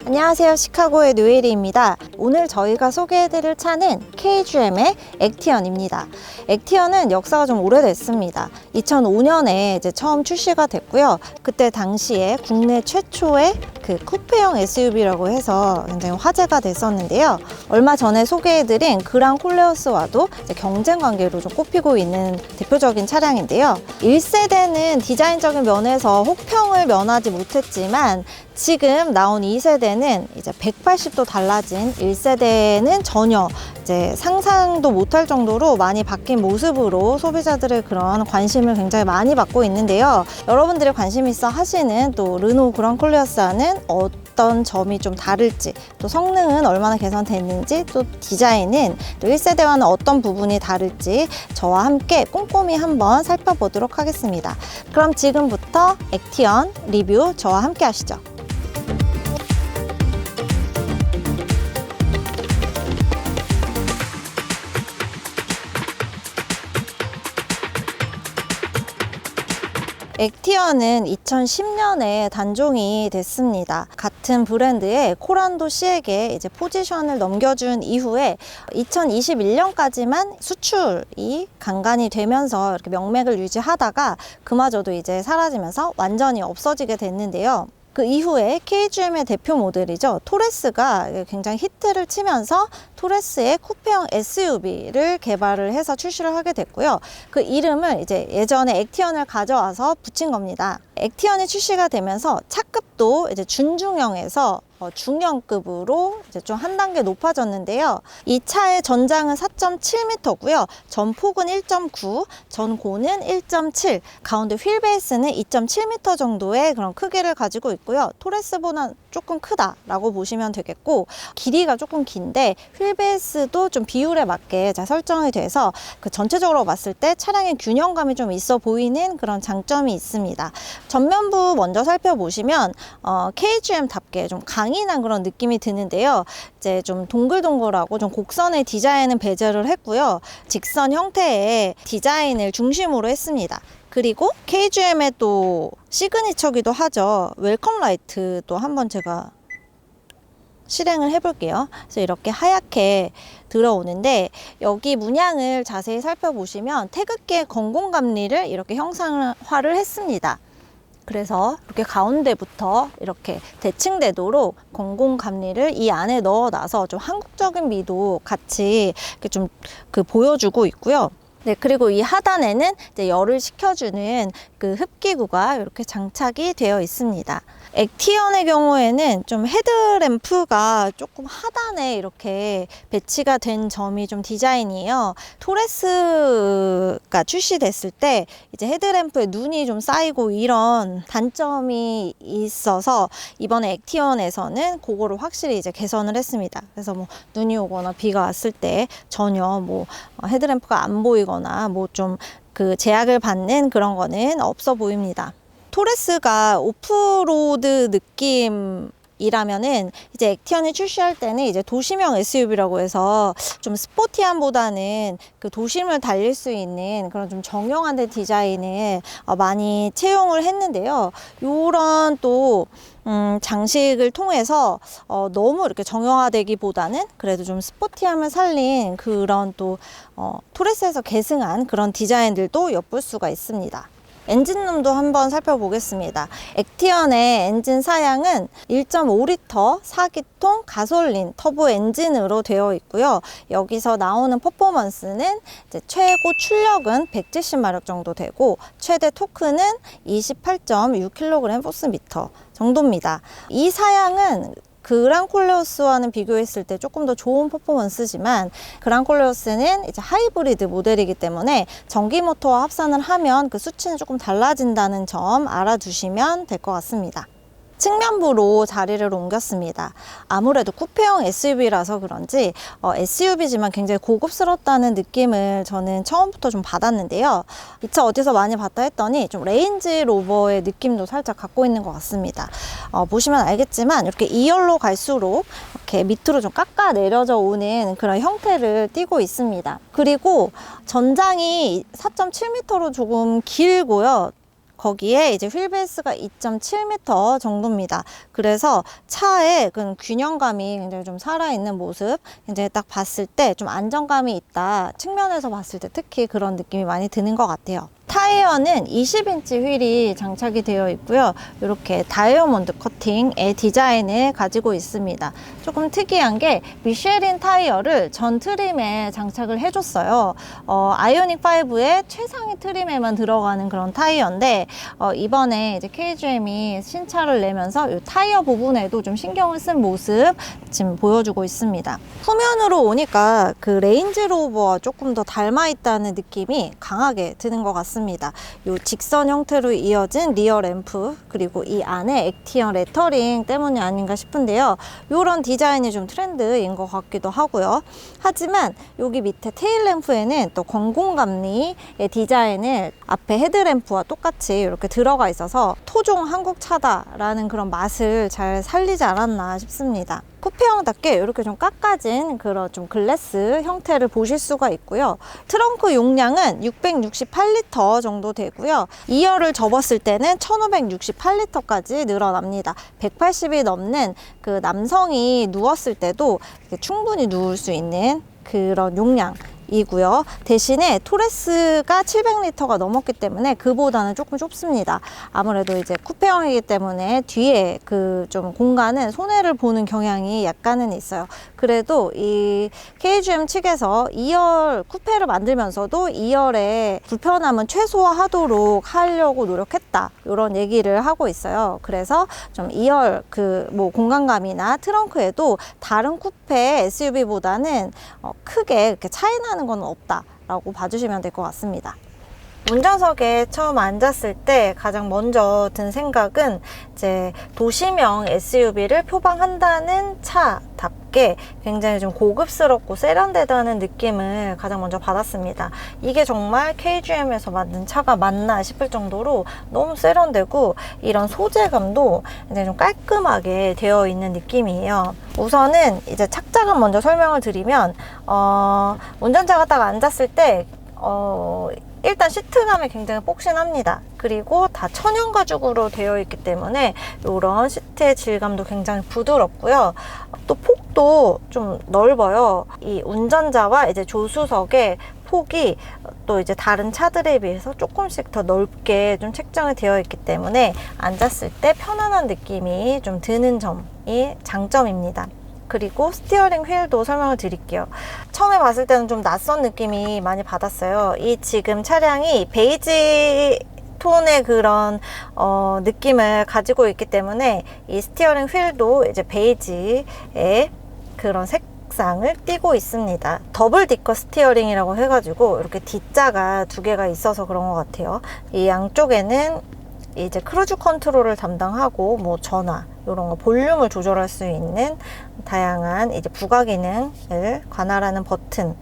안녕하세요, 시카고의 노예리입니다. 오늘 저희가 소개해드릴 차는 KGM의 액티언입니다. 액티언은 역사가 좀 오래됐습니다. 2005년에 이제 처음 출시가 됐고요. 그때 당시에 국내 최초의 그 쿠페형 SUV라고 해서 굉장히 화제가 됐었는데요. 얼마 전에 소개해드린 그랑 콜레오스와도 이제 경쟁 관계로 좀 꼽히고 있는 대표적인 차량인데요. 1세대는 디자인적인 면에서 혹평을 면하지 못했지만 지금 나온 2세대는 이제 180도 달라진 1세대는 전혀 이제 상상도 못할 정도로 많이 바뀐 모습으로 소비자들의 그런 관심을 굉장히 많이 받고 있는데요. 여러분들이 관심 있어 하시는 또 르노 그랑 콜레오스와는 어떤 점이 좀 다를지, 또 성능은 얼마나 개선됐는지, 또 디자인은 또 1세대와는 어떤 부분이 다를지 저와 함께 꼼꼼히 한번 살펴보도록 하겠습니다. 그럼 지금부터 액티언 리뷰 저와 함께 하시죠. 액티언은 2010년에 단종이 됐습니다. 같은 브랜드의 코란도 C에게 이제 포지션을 넘겨준 이후에 2021년까지만 수출이 간간히 되면서 이렇게 명맥을 유지하다가 그마저도 이제 사라지면서 완전히 없어지게 됐는데요. 그 이후에 KGM의 대표 모델이죠, 토레스가 굉장히 히트를 치면서 토레스의 쿠페형 SUV를 개발을 해서 출시를 하게 됐고요. 그 이름을 이제 예전에 액티언을 가져와서 붙인 겁니다. 액티언이 출시가 되면서 차급도 이제 준중형에서 중형급으로 이제 좀 한 단계 높아졌는데요. 이 차의 전장은 4.7m고요. 전폭은 1.9, 전고는 1.7, 가운데 휠 베이스는 2.7m 정도의 그런 크기를 가지고 있고요. 토레스보다 조금 크다라고 보시면 되겠고, 길이가 조금 긴데 휠 베이스도 좀 비율에 맞게 잘 설정이 돼서 그 전체적으로 봤을 때 차량의 균형감이 좀 있어 보이는 그런 장점이 있습니다. 전면부 먼저 살펴보시면 KGM답게 좀 강인한 그런 느낌이 드는데요. 이제 좀 동글동글하고 좀 곡선의 디자인은 배제를 했고요. 직선 형태의 디자인을 중심으로 했습니다. 그리고 KGM의 또 시그니처기도 하죠. 웰컴 라이트도 한번 제가 실행을 해볼게요. 그래서 이렇게 하얗게 들어오는데, 여기 문양을 자세히 살펴보시면 태극기의 건공감리를 이렇게 형상화를 했습니다. 그래서 이렇게 가운데부터 이렇게 대칭되도록 건공감리를 이 안에 넣어놔서 좀 한국적인 미도 같이 이렇게 좀 보여주고 있고요. 네, 그리고 이 하단에는 이제 열을 식혀주는 그 흡기구가 이렇게 장착이 되어 있습니다. 액티언의 경우에는 좀 헤드램프가 조금 하단에 이렇게 배치가 된 점이 좀 디자인이에요. 토레스가 출시됐을 때 이제 헤드램프에 눈이 좀 쌓이고 이런 단점이 있어서 이번에 액티언에서는 그거를 확실히 이제 개선을 했습니다. 그래서 뭐 눈이 오거나 비가 왔을 때 전혀 뭐 헤드램프가 안 보이거나 뭐 좀 그 제약을 받는 그런 거는 없어 보입니다. 토레스가 오프로드 느낌이라면은 이제 액티언이 출시할 때는 이제 도심형 SUV라고 해서 좀 스포티함보다는 그 도심을 달릴 수 있는 그런 좀 정형화된 디자인을 많이 채용을 했는데요. 요런 또 장식을 통해서 너무 이렇게 정형화되기보다는 그래도 좀 스포티함을 살린 그런 또 토레스에서 계승한 그런 디자인들도 엿볼 수가 있습니다. 엔진룸도 한번 살펴보겠습니다. 액티언의 엔진 사양은 1.5L 4기통 가솔린 터보 엔진으로 되어 있고요. 여기서 나오는 퍼포먼스는 이제 최고 출력은 170마력 정도 되고 최대 토크는 28.6kgm/m 정도입니다. 이 사양은 그랑 콜레오스와는 비교했을 때 조금 더 좋은 퍼포먼스지만, 그랑 콜레오스는 이제 하이브리드 모델이기 때문에 전기 모터와 합산을 하면 그 수치는 조금 달라진다는 점 알아두시면 될 것 같습니다. 측면부로 자리를 옮겼습니다. 아무래도 쿠페형 SUV라서 그런지 SUV지만 굉장히 고급스럽다는 느낌을 저는 처음부터 좀 받았는데요. 이 차 어디서 많이 봤다 했더니 좀 레인지 로버의 느낌도 살짝 갖고 있는 것 같습니다. 보시면 알겠지만 이렇게 2열로 갈수록 이렇게 밑으로 좀 깎아 내려져 오는 그런 형태를 띠고 있습니다. 그리고 전장이 4.7m로 조금 길고요. 거기에 이제 휠베이스가 2.7m 정도입니다. 그래서 차의 그 균형감이 굉장히 좀 살아있는 모습, 이제 딱 봤을 때 좀 안정감이 있다. 측면에서 봤을 때 특히 그런 느낌이 많이 드는 것 같아요. 타이어는 20인치 휠이 장착이 되어 있고요. 이렇게 다이아몬드 커팅의 디자인을 가지고 있습니다. 조금 특이한 게 미쉐린 타이어를 전 트림에 장착을 해줬어요. 아이오닉 5의 최상위 트림에만 들어가는 그런 타이어인데 이번에 이제 KGM이 신차를 내면서 이 타이어 부분에도 좀 신경을 쓴 모습 지금 보여주고 있습니다. 후면으로 오니까 그 레인지로버와 조금 더 닮아 있다는 느낌이 강하게 드는 것 같습니다. 이 직선 형태로 이어진 리어 램프, 그리고 이 안에 액티언 레터링 때문이 아닌가 싶은데요. 이런 디자인이 좀 트렌드인 것 같기도 하고요. 하지만 여기 밑에 테일 램프에는 또 건공감리의 디자인을 앞에 헤드램프와 똑같이 이렇게 들어가 있어서 토종 한국차다라는 그런 맛을 잘 살리지 않았나 싶습니다. 쿠페형답게 이렇게 좀 깎아진 그런 좀 글래스 형태를 보실 수가 있고요. 트렁크 용량은 668리터 정도 되고요. 2열을 접었을 때는 1568리터까지 늘어납니다. 180이 넘는 그 남성이 누웠을 때도 충분히 누울 수 있는 그런 용량이고요. 대신에 토레스가 700리터가 넘었기 때문에 그보다는 조금 좁습니다. 아무래도 이제 쿠페형이기 때문에 뒤에 그 좀 공간은 손해를 보는 경향이 약간은 있어요. 그래도 이 KGM 측에서 2열 쿠페를 만들면서도 2열의 불편함은 최소화하도록 하려고 노력했다, 이런 얘기를 하고 있어요. 그래서 좀 2열 그 뭐 공간감이나 트렁크에도 다른 쿠페 SUV보다는 크게 이렇게 차이 나는 건 없다라고 봐주시면 될 것 같습니다. 운전석에 처음 앉았을 때 가장 먼저 든 생각은 이제 도시명 SUV를 표방한다는 차답게 굉장히 좀 고급스럽고 세련되다는 느낌을 가장 먼저 받았습니다. 이게 정말 KGM에서 만든 차가 맞나 싶을 정도로 너무 세련되고 이런 소재감도 굉장히 좀 깔끔하게 되어 있는 느낌이에요. 우선은 이제 착장감 먼저 설명을 드리면 운전자가 딱 앉았을 때 일단 시트감이 굉장히 폭신합니다. 그리고 다 천연 가죽으로 되어 있기 때문에 이런 시트의 질감도 굉장히 부드럽고요. 또 폭도 좀 넓어요. 이 운전자와 이제 조수석의 폭이 또 이제 다른 차들에 비해서 조금씩 더 넓게 좀 책정이 되어 있기 때문에 앉았을 때 편안한 느낌이 좀 드는 점이 장점입니다. 그리고 스티어링 휠도 설명을 드릴게요. 처음에 봤을 때는 좀 낯선 느낌이 많이 받았어요. 이 지금 차량이 베이지 톤의 그런 느낌을 가지고 있기 때문에 이 스티어링 휠도 이제 베이지의 그런 색상을 띠고 있습니다. 더블 디커 스티어링이라고 해가지고 이렇게 D자가 두 개가 있어서 그런 것 같아요. 이 양쪽에는 이제 크루즈 컨트롤을 담당하고 뭐 전화 이런 거 볼륨을 조절할 수 있는 다양한 이제 부가 기능을 관할하는 버튼이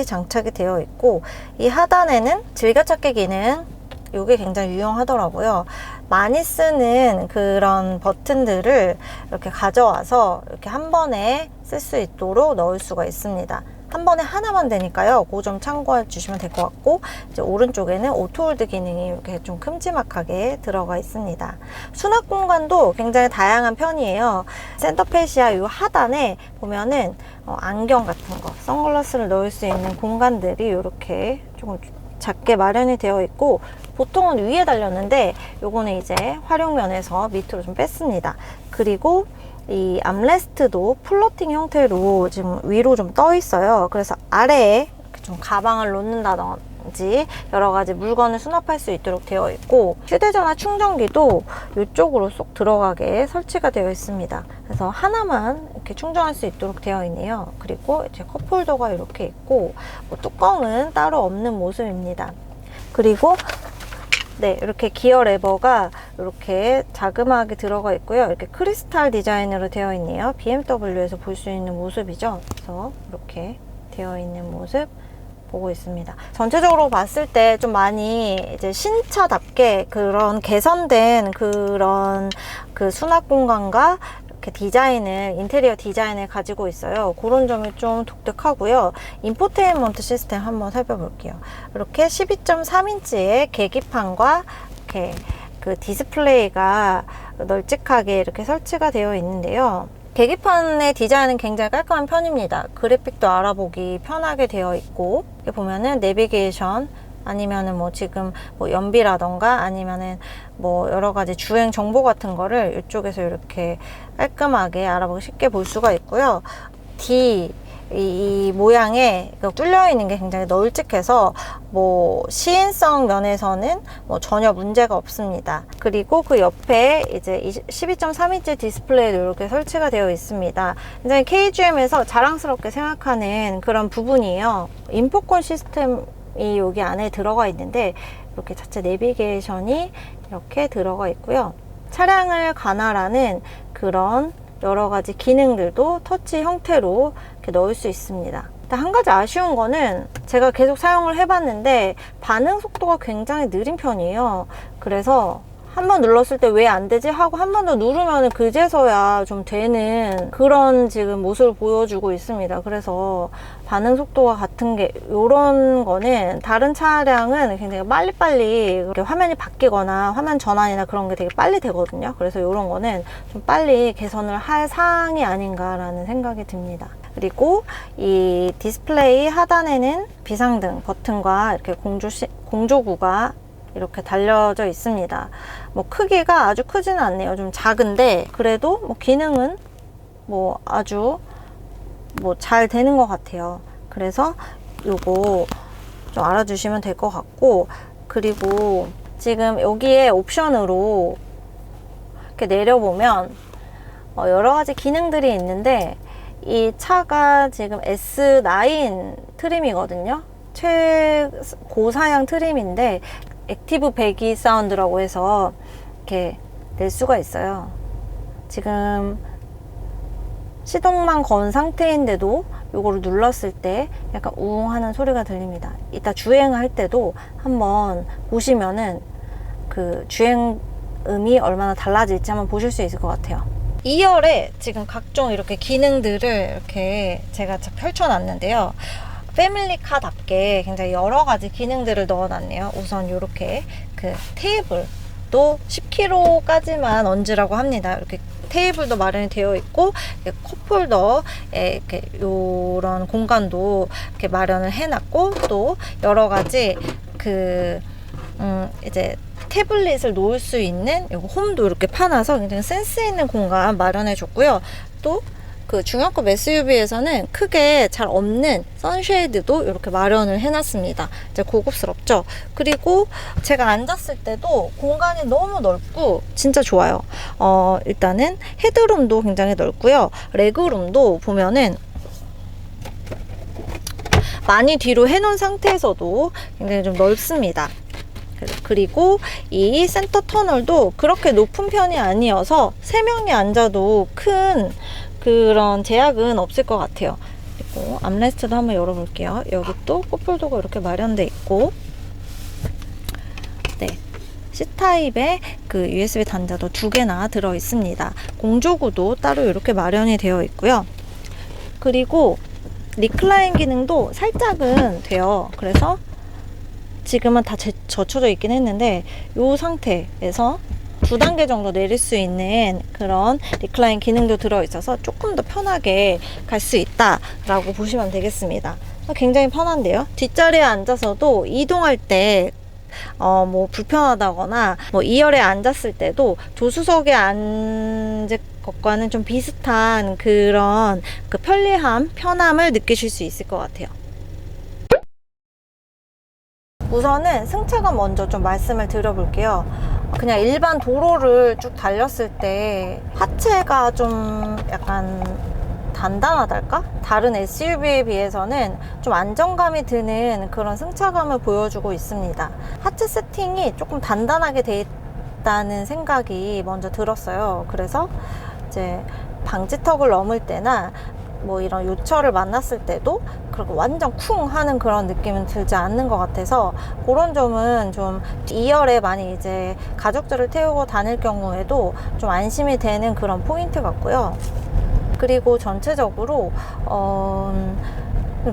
장착이 되어 있고, 이 하단에는 즐겨찾기 기능, 이게 굉장히 유용하더라고요. 많이 쓰는 그런 버튼들을 이렇게 가져와서 이렇게 한 번에 쓸 수 있도록 넣을 수가 있습니다. 한 번에 하나만 되니까요. 그 점 참고해 주시면 될 것 같고, 이제 오른쪽에는 오토홀드 기능이 이렇게 좀 큼지막하게 들어가 있습니다. 수납 공간도 굉장히 다양한 편이에요. 센터페시아 이 하단에 보면은 안경 같은 거, 선글라스를 넣을 수 있는 공간들이 이렇게 조금 작게 마련이 되어 있고, 보통은 위에 달렸는데 요거는 이제 활용면에서 밑으로 좀 뺐습니다. 그리고 이 암레스트도 플로팅 형태로 지금 위로 좀 떠 있어요. 그래서 아래에 좀 가방을 놓는다든지 여러 가지 물건을 수납할 수 있도록 되어 있고, 휴대전화 충전기도 이쪽으로 쏙 들어가게 설치가 되어 있습니다. 그래서 하나만 이렇게 충전할 수 있도록 되어 있네요. 그리고 이제 컵홀더가 이렇게 있고, 뭐 뚜껑은 따로 없는 모습입니다. 그리고 네, 이렇게 기어 레버가 이렇게 자그마하게 들어가 있고요. 이렇게 크리스탈 디자인으로 되어 있네요. BMW에서 볼 수 있는 모습이죠. 그래서 이렇게 되어 있는 모습 보고 있습니다. 전체적으로 봤을 때 좀 많이 이제 신차답게 그런 개선된 그런 그 수납 공간과 디자인을, 인테리어 디자인을 가지고 있어요. 그런 점이 좀 독특하고요. 인포테인먼트 시스템 한번 살펴볼게요. 이렇게 12.3인치의 계기판과 이렇게 그 디스플레이가 널찍하게 이렇게 설치가 되어 있는데요. 계기판의 디자인은 굉장히 깔끔한 편입니다. 그래픽도 알아보기 편하게 되어 있고, 여기 보면은 내비게이션 아니면은 뭐 지금 뭐 연비라던가 아니면은 뭐 여러 가지 주행 정보 같은 거를 이쪽에서 이렇게 깔끔하게 알아보기 쉽게 볼 수가 있고요. 이 모양에 뚫려 있는 게 굉장히 널찍해서 뭐 시인성 면에서는 뭐 전혀 문제가 없습니다. 그리고 그 옆에 이제 12.3인치 디스플레이도 이렇게 설치가 되어 있습니다. 굉장히 KGM에서 자랑스럽게 생각하는 그런 부분이에요. 인포콘 시스템이 여기 안에 들어가 있는데 이렇게 자체 내비게이션이 이렇게 들어가 있고요. 차량을 관할하는 그런 여러 가지 기능들도 터치 형태로 이렇게 넣을 수 있습니다. 한 가지 아쉬운 거는 제가 계속 사용을 해봤는데 반응 속도가 굉장히 느린 편이에요. 그래서 한 번 눌렀을 때 왜 안 되지 하고 한 번 더 누르면 그제서야 좀 되는 그런 지금 모습을 보여주고 있습니다. 그래서 반응 속도가 같은 게 이런 거는 다른 차량은 굉장히 빨리빨리 이렇게 화면이 바뀌거나 화면 전환이나 그런 게 되게 빨리 되거든요. 그래서 이런 거는 좀 빨리 개선을 할 사항이 아닌가라는 생각이 듭니다. 그리고 이 디스플레이 하단에는 비상등 버튼과 이렇게 공조구가 이렇게 달려져 있습니다. 뭐 크기가 아주 크지는 않네요. 좀 작은데 그래도 뭐 기능은 뭐 아주 뭐 잘 되는 것 같아요. 그래서 요거 좀 알아주시면 될 것 같고, 그리고 지금 여기에 옵션으로 이렇게 내려보면 여러 가지 기능들이 있는데 이 차가 지금 S9 트림이거든요. 최고사양 트림인데 액티브 배기 사운드라고 해서 이렇게 낼 수가 있어요. 지금 시동만 건 상태인데도 이거를 눌렀을 때 약간 우웅 하는 소리가 들립니다. 이따 주행할 때도 한번 보시면은 그 주행음이 얼마나 달라질지 한번 보실 수 있을 것 같아요. 2열에 지금 각종 이렇게 기능들을 이렇게 제가 펼쳐놨는데요. 패밀리카답게 굉장히 여러 가지 기능들을 넣어놨네요. 우선 이렇게 그 테이블도 10kg까지만 얹으라고 합니다. 이렇게 테이블도 마련이 되어 있고 컵홀더에 이렇게 이런 공간도 이렇게 마련을 해놨고, 또 여러 가지 그 이제 태블릿을 놓을 수 있는 요거 홈도 이렇게 파놔서 굉장히 센스 있는 공간 마련해 줬고요. 또 그 중형급 SUV에서는 크게 잘 없는 선쉐이드도 이렇게 마련을 해놨습니다. 이제 고급스럽죠. 그리고 제가 앉았을 때도 공간이 너무 넓고 진짜 좋아요. 일단은 헤드룸도 굉장히 넓고요. 레그룸도 보면은 많이 뒤로 해놓은 상태에서도 굉장히 좀 넓습니다. 그리고 이 센터 터널도 그렇게 높은 편이 아니어서 3명이 앉아도 큰 그런 제약은 없을 것 같아요. 그리고 암레스트도 한번 열어볼게요. 여기 또 컵홀더가 이렇게 마련돼 있고, 네, C타입의 그 USB 단자도 2개나 들어 있습니다. 공조구도 따로 이렇게 마련이 되어 있고요. 그리고 리클라인 기능도 살짝은 돼요. 그래서 지금은 다 젖혀져 있긴 했는데 이 상태에서 2단계 정도 내릴 수 있는 그런 리클라인 기능도 들어있어서 조금 더 편하게 갈 수 있다라고 보시면 되겠습니다. 굉장히 편한데요. 뒷자리에 앉아서도 이동할 때 뭐 불편하다거나 뭐 2열에 앉았을 때도 조수석에 앉을 것과는 좀 비슷한 그런 그 편리함, 편함을 느끼실 수 있을 것 같아요. 우선은 승차감 먼저 좀 말씀을 드려볼게요. 그냥 일반 도로를 쭉 달렸을 때 하체가 좀 약간 단단하달까? 다른 SUV에 비해서는 좀 안정감이 드는 그런 승차감을 보여주고 있습니다. 하체 세팅이 조금 단단하게 돼 있다는 생각이 먼저 들었어요. 그래서 이제 방지턱을 넘을 때나 뭐 이런 요철을 만났을 때도 그렇게 완전 쿵 하는 그런 느낌은 들지 않는 것 같아서 그런 점은 좀 2열에 많이 이제 가족들을 태우고 다닐 경우에도 좀 안심이 되는 그런 포인트 같고요. 그리고 전체적으로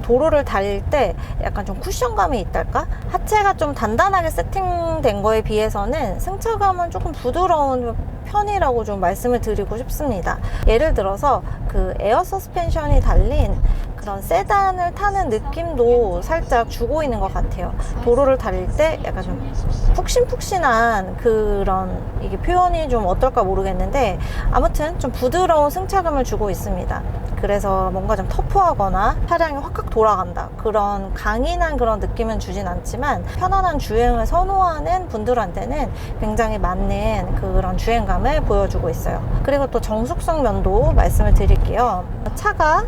도로를 달릴 때 약간 좀 쿠션감이 있달까? 하체가 좀 단단하게 세팅된 거에 비해서는 승차감은 조금 부드러운 편이라고 좀 말씀을 드리고 싶습니다. 예를 들어서 그 에어 서스펜션이 달린 그런 세단을 타는 느낌도 살짝 주고 있는 것 같아요. 도로를 달릴 때 약간 좀 푹신푹신한 그런, 이게 표현이 좀 어떨까 모르겠는데 아무튼 좀 부드러운 승차감을 주고 있습니다. 그래서 뭔가 좀 터프하거나 차량이 확확 돌아간다, 그런 강인한 그런 느낌은 주진 않지만 편안한 주행을 선호하는 분들한테는 굉장히 맞는 그런 주행감을 보여주고 있어요. 그리고 또 정숙성 면도 말씀을 드릴게요. 차가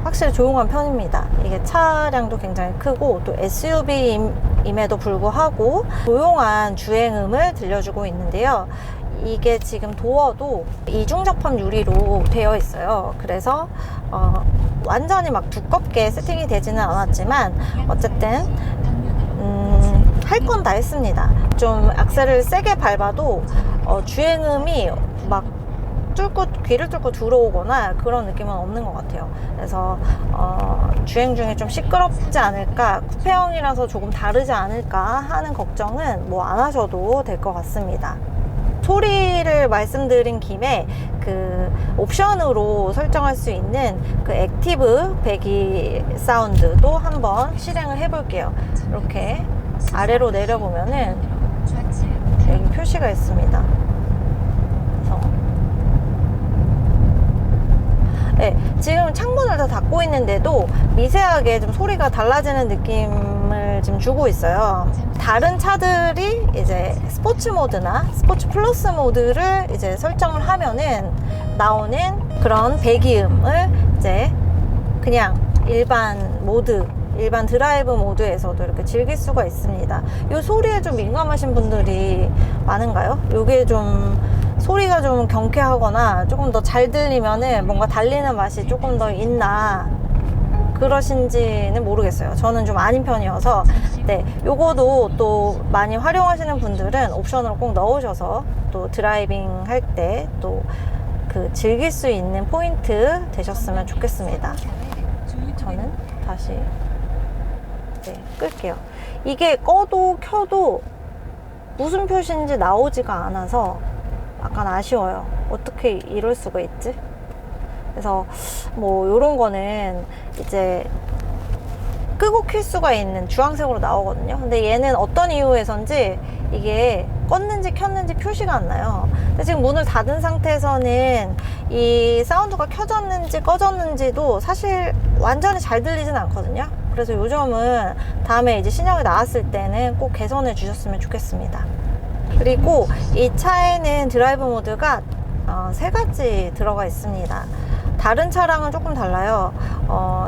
확실히 조용한 편입니다. 이게 차량도 굉장히 크고 또 SUV임에도 불구하고 조용한 주행음을 들려주고 있는데요. 이게 지금 도어도 이중접합 유리로 되어 있어요. 그래서 완전히 막 두껍게 세팅이 되지는 않았지만 어쨌든 할 건 다 했습니다. 좀 악셀을 세게 밟아도 주행음이 막 귀를 뚫고 들어오거나 그런 느낌은 없는 것 같아요. 그래서 주행 중에 좀 시끄럽지 않을까, 쿠페형이라서 조금 다르지 않을까 하는 걱정은 뭐 안 하셔도 될 것 같습니다. 소리를 말씀드린 김에 그 옵션으로 설정할 수 있는 그 액티브 배기 사운드도 한번 실행을 해 볼게요. 이렇게 아래로 내려보면은 여기 표시가 있습니다. 네, 지금 창문을 다 닫고 있는데도 미세하게 좀 소리가 달라지는 느낌을 지금 주고 있어요. 다른 차들이 이제 스포츠 모드나 스포츠 플러스 모드를 이제 설정을 하면은 나오는 그런 배기음을 이제 그냥 일반 드라이브 모드에서도 이렇게 즐길 수가 있습니다. 이 소리에 좀 민감하신 분들이 많은가요? 이게 좀 소리가 좀 경쾌하거나 조금 더 잘 들리면은 뭔가 달리는 맛이 조금 더 있나 그러신지는 모르겠어요. 저는 좀 아닌 편이어서. 네, 요거도 또 많이 활용하시는 분들은 옵션으로 꼭 넣으셔서 또 드라이빙 할 때 또 그 즐길 수 있는 포인트 되셨으면 좋겠습니다. 저는 다시 끌게요. 이게 꺼도 켜도 무슨 표시인지 나오지가 않아서 약간 아쉬워요. 어떻게 이럴 수가 있지? 그래서 뭐 요런 거는 이제 끄고 켤 수가 있는 주황색으로 나오거든요. 근데 얘는 어떤 이유에선지 이게 껐는지 켰는지 표시가 안 나요. 근데 지금 문을 닫은 상태에서는 이 사운드가 켜졌는지 꺼졌는지도 사실 완전히 잘 들리진 않거든요. 그래서 요 점은 다음에 이제 신형이 나왔을 때는 꼭 개선해 주셨으면 좋겠습니다. 그리고 이 차에는 드라이브 모드가 3가지 들어가 있습니다. 다른 차량은 조금 달라요.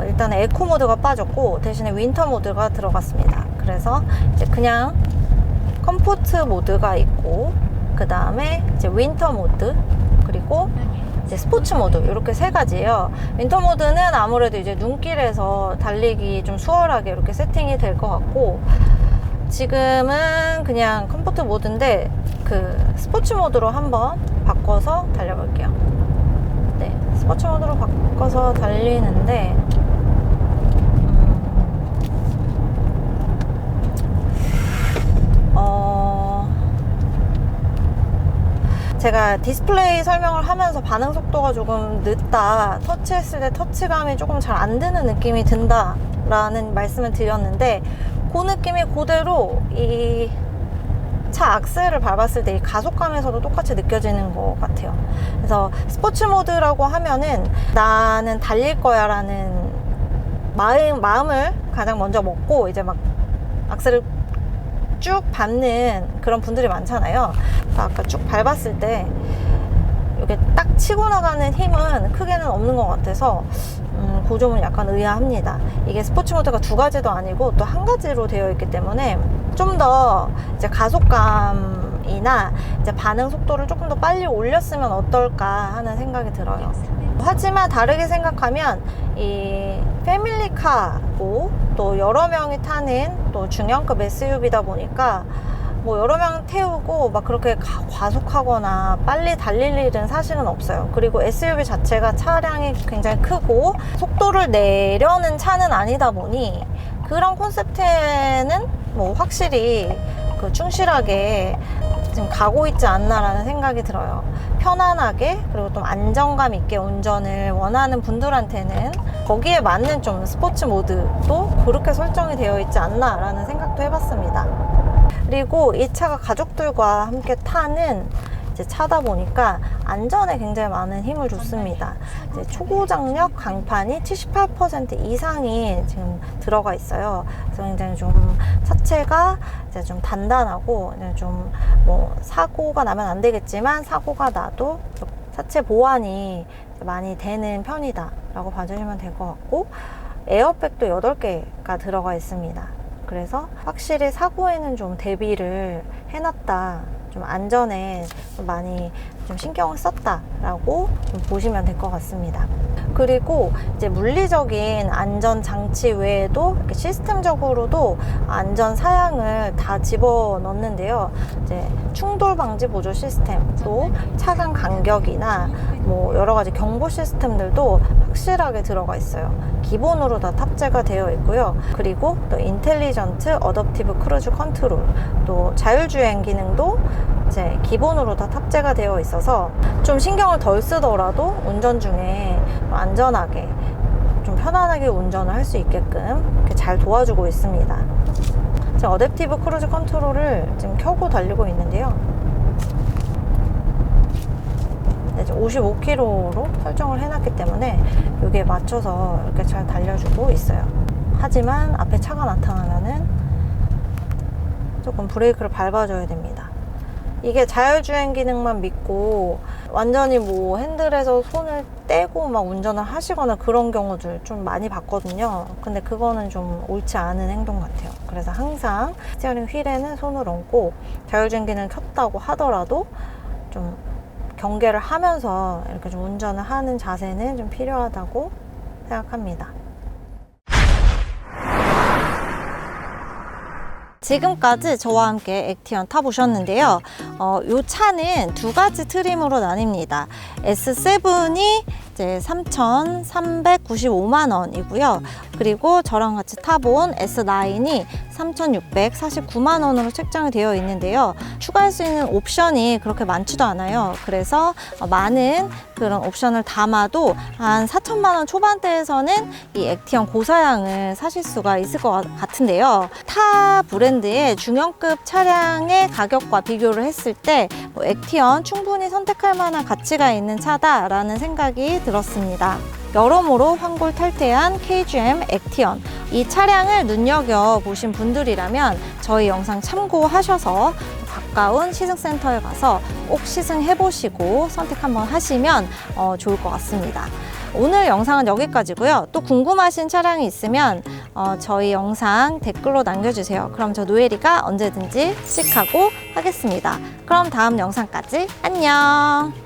일단 에코 모드가 빠졌고 대신에 윈터 모드가 들어갔습니다. 그래서 이제 그냥 컴포트 모드가 있고 그 다음에 이제 윈터 모드 그리고 이제 스포츠 모드 이렇게 3가지예요. 윈터 모드는 아무래도 이제 눈길에서 달리기 좀 수월하게 이렇게 세팅이 될 것 같고 지금은 그냥 컴포트 모드인데 그 스포츠 모드로 한번 바꿔서 달려볼게요. 네, 스포츠 모드로 바꿔서 달리는데 제가 디스플레이 설명을 하면서 반응 속도가 조금 늦다, 터치했을 때 터치감이 조금 잘 안 드는 느낌이 든다 라는 말씀을 드렸는데 그 느낌이 그대로 이 차 악셀을 밟았을 때 이 가속감에서도 똑같이 느껴지는 것 같아요. 그래서 스포츠 모드라고 하면은 나는 달릴 거야 라는 마음을 가장 먼저 먹고 이제 막 악셀을 쭉 밟는 그런 분들이 많잖아요. 아까 쭉 밟았을 때 이게 딱 치고 나가는 힘은 크게는 없는 것 같아서 그 점은 약간 의아합니다. 이게 스포츠 모드가 2가지도 아니고 또 1가지로 되어 있기 때문에 좀 더 이제 가속감이나 이제 반응 속도를 조금 더 빨리 올렸으면 어떨까 하는 생각이 들어요. 하지만 다르게 생각하면 이 패밀리카고 또 여러 명이 타는 또 중형급 SUV다 보니까 뭐 여러 명 태우고 막 그렇게 과속하거나 빨리 달릴 일은 사실은 없어요. 그리고 SUV 자체가 차량이 굉장히 크고 속도를 내려는 차는 아니다 보니 그런 콘셉트에는 뭐 확실히 충실하게 지금 가고 있지 않나라는 생각이 들어요. 편안하게 그리고 좀 안정감 있게 운전을 원하는 분들한테는 거기에 맞는 좀 스포츠 모드도 그렇게 설정이 되어 있지 않나라는 생각도 해봤습니다. 그리고 이 차가 가족들과 함께 타는 이제 차다 보니까 안전에 굉장히 많은 힘을 줬습니다. 이제 초고장력 강판이 78% 이상이 지금 들어가 있어요. 그래서 굉장히 좀 차체가 이제 좀 단단하고 좀 뭐 사고가 나면 안 되겠지만 사고가 나도 차체 보완이 많이 되는 편이다라고 봐주시면 될 것 같고 에어백도 8개가 들어가 있습니다. 그래서 확실히 사고에는 좀 대비를 해놨다. 좀 안전에 좀 많이 좀 신경을 썼다라고 좀 보시면 될 것 같습니다. 그리고 이제 물리적인 안전 장치 외에도 이렇게 시스템적으로도 안전 사양을 다 집어 넣는데요. 이제 충돌 방지 보조 시스템, 또 차간 간격이나 뭐 여러 가지 경보 시스템들도 확실하게 들어가 있어요. 기본으로 다 탑재가 되어 있고요. 그리고 또 인텔리전트 어댑티브 크루즈 컨트롤, 또 자율주행 기능도 이제 기본으로 다 탑재가 되어 있어서 좀 신경을 덜 쓰더라도 운전 중에 안전하게 좀 편안하게 운전을 할 수 있게끔 이렇게 잘 도와주고 있습니다. 지금 어댑티브 크루즈 컨트롤을 지금 켜고 달리고 있는데요. 55km로 설정을 해놨기 때문에 여기에 맞춰서 이렇게 잘 달려주고 있어요. 하지만 앞에 차가 나타나면은 조금 브레이크를 밟아줘야 됩니다. 이게 자율주행 기능만 믿고 완전히 뭐 핸들에서 손을 떼고 막 운전을 하시거나 그런 경우들 좀 많이 봤거든요. 근데 그거는 좀 옳지 않은 행동 같아요. 그래서 항상 스티어링 휠에는 손을 얹고 자율주행 기능을 켰다고 하더라도 좀 경계를 하면서 이렇게 좀 운전을 하는 자세는 좀 필요하다고 생각합니다. 지금까지 저와 함께 액티언 타보셨는데요. 이 차는 두 가지 트림으로 나뉩니다. S7이 이제 3,395만 원이고요. 그리고 저랑 같이 타본 S9이 3,649만 원으로 책정이 되어 있는데요. 추가할 수 있는 옵션이 그렇게 많지도 않아요. 그래서 많은 그런 옵션을 담아도 한 4천만 원 초반대에서는 이 액티언 고사양을 사실 수가 있을 것 같은데요. 타 브랜드의 중형급 차량의 가격과 비교를 했을 때 액티언 충분히 선택할 만한 가치가 있는 차다라는 생각이 들었습니다. 여러모로 환골탈태한 KGM 액티언, 이 차량을 눈여겨보신 분들이라면 저희 영상 참고하셔서 가까운 시승센터에 가서 꼭 시승해보시고 선택 한번 하시면 좋을 것 같습니다. 오늘 영상은 여기까지고요. 또 궁금하신 차량이 있으면 저희 영상 댓글로 남겨주세요. 그럼 저 노엘이가 언제든지 씩하고 하겠습니다. 그럼 다음 영상까지 안녕!